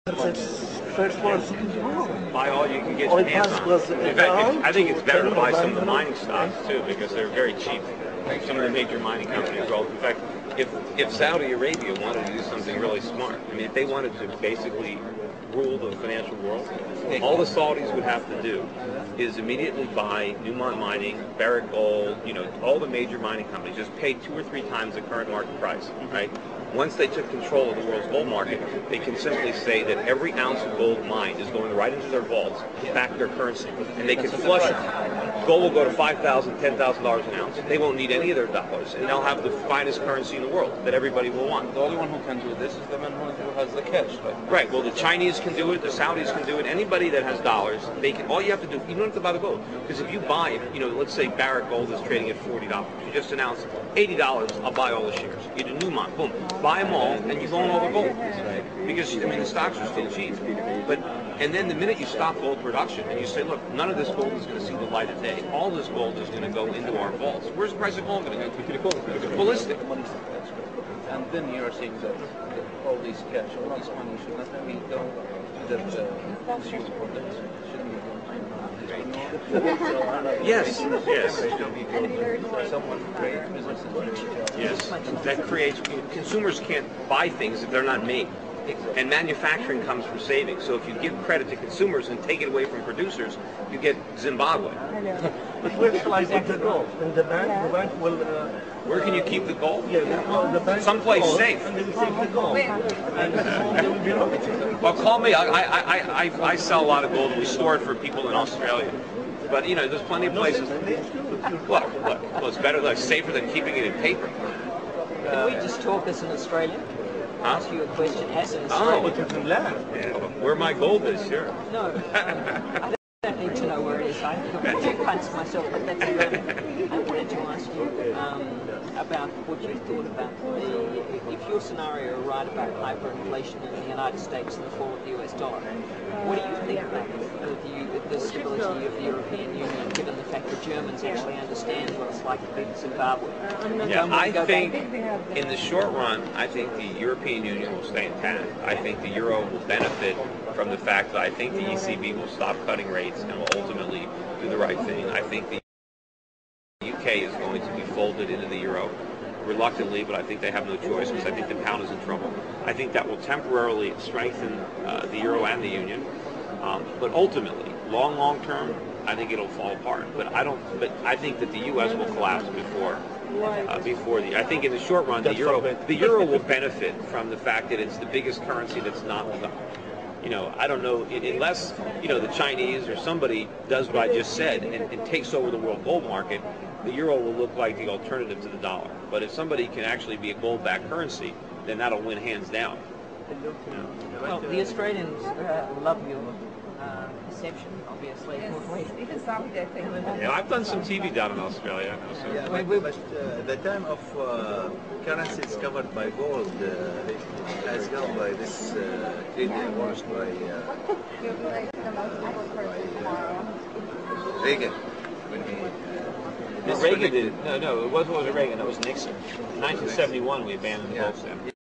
First one. Buy all you can get your hands on. In fact, I think it's better to buy some of the mining stocks too, because they're very cheap. Some of the major mining companies. Well, in fact, if Saudi Arabia wanted to do something really smart, I mean, if they wanted to basically rule the financial world, all the Saudis would have to do is immediately buy Newmont Mining, Barrick Gold, all the major mining companies, just pay 2 or 3 times the current market price, right? Once they took control of the world's gold market, they can simply say that every ounce of gold mined is going right into their vaults, back to their currency, and they can flush it. Gold will go to $5,000, $10,000 an ounce. They won't need any of their dollars, and they'll have the finest currency in the world that everybody will want. The only one who can do this is the man who has the cash, right? Right. Well, the Chinese can do it. The Saudis can do it. Anybody that has dollars, they can. All you have to do, you don't have to buy the gold, because if you buy, let's say Barrick Gold is trading at $40. You just announced $80. I'll buy all the shares. You do Newmont, boom, buy them all, and you own all the gold. Because the stocks are still cheap. And then the minute you stop gold production and you say, look, none of this gold is going to see the light of day. All this gold is going to go into our vaults. Where's the price of gold going to go? Ballistic. And then you are saying that all these cash, all this money should not be going to the consumer products. Shouldn't be going Yes, yes. Yes. That creates, consumers can't buy things if they're not made. And manufacturing comes from savings. So if you give credit to consumers and take it away from producers, you get Zimbabwe. But where shall I put the gold? In the bank? The bank will... Where can you keep the gold? Yeah, the bank. Someplace safe. And they will take the gold. Well, call me. I sell a lot of gold, and we store it for people in Australia. But, there's plenty of places. Look, well, it's better, safer than keeping it in paper. Can we just talk as an Australian? Ask you a question as an Australian. Yeah, where my gold is, sure. No, I don't need to know where it is. I have a few punts myself, but that's irrelevant. I wanted to ask you about what you thought about if your scenario are right about hyperinflation in the United States and the fall of the US dollar. What do you think about the stability of the European Union, given the fact that Germans actually understand what it's like to be in Zimbabwe? Yeah, I think in the short run, I think the European Union will stay intact. I think the euro will benefit from the fact that I think the ECB will stop cutting rates and will ultimately do the right thing. I think the UK is going to be folded into the euro reluctantly, but I think they have no choice because I think the pound is in trouble. I think that will temporarily strengthen the euro and the union, but ultimately, long term, I think it'll fall apart. But I think that the U.S. will collapse before the. I think in the short run, the euro will benefit from the fact that it's the biggest currency that's not. I don't know, unless, the Chinese or somebody does what I just said and takes over the world gold market, the euro will look like the alternative to the dollar. But if somebody can actually be a gold-backed currency, then that'll win hands down. Well, the Australians love your perception, obviously. I've done some TV down in Australia. So. Yeah, but the time of currencies covered by gold has gone by this treaty enforced by Reagan. Reagan did. No, it wasn't Reagan. It was Nixon. In 1971, we abandoned the gold standard.